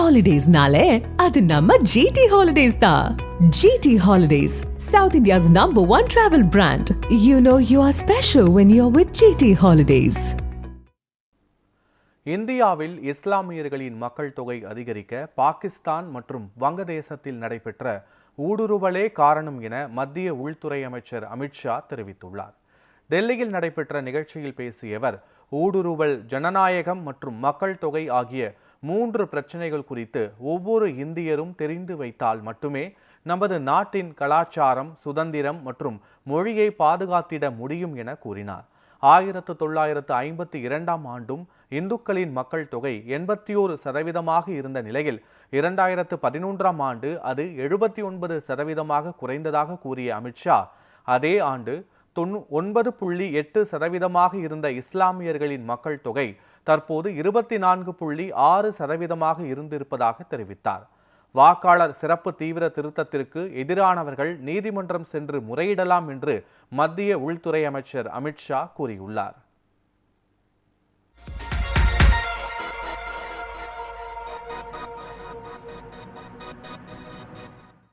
ஹாலிடேஸ்னாலே அது நம்ம ஜிடி ஹாலிடேஸ் தான். GT holidays, South India's #1 travel brand. You know you are special when you're with GT Holidays. இந்தியாவில் இஸ்லாமியர்களின் மக்கள் தொகை அதிகரிக்க பாகிஸ்தான் மற்றும் வங்கதேசத்தில் நடைபெற்ற ஊடுருவலே காரணம் என மத்திய உள்துறை அமைச்சர் அமித்ஷா தெரிவித்துள்ளார். டெல்லியில் நடைபெற்ற நிகழ்ச்சியில் பேசிய அவர், ஊடுருவல், ஜனநாயகம் மற்றும் மக்கள் தொகை ஆகிய 3 பிரச்சனைகள் குறித்து ஒவ்வொரு இந்தியரும் தெரிந்து வைத்தால் மட்டுமே நமது நாட்டின் கலாச்சாரம், சுதந்திரம் மற்றும் மொழியை பாதுகாத்திட முடியும் என கூறினார். 1952ஆம் ஆண்டும் இந்துக்களின் மக்கள் தொகை 81% இருந்த நிலையில் 2011ஆம் ஆண்டு அது 79% குறைந்ததாக கூறிய அமித்ஷா, அதே ஆண்டு 9.8% இருந்த இஸ்லாமியர்களின் மக்கள் தொகை தற்போது 24.6% இருந்திருப்பதாக தெரிவித்தார். வாக்காளர் சிறப்பு தீவிர திருத்தத்திற்கு எதிரானவர்கள் நீதிமன்றம் சென்று முறையிடலாம் என்று மத்திய உள்துறை அமைச்சர் அமித்ஷா கூறியுள்ளார்.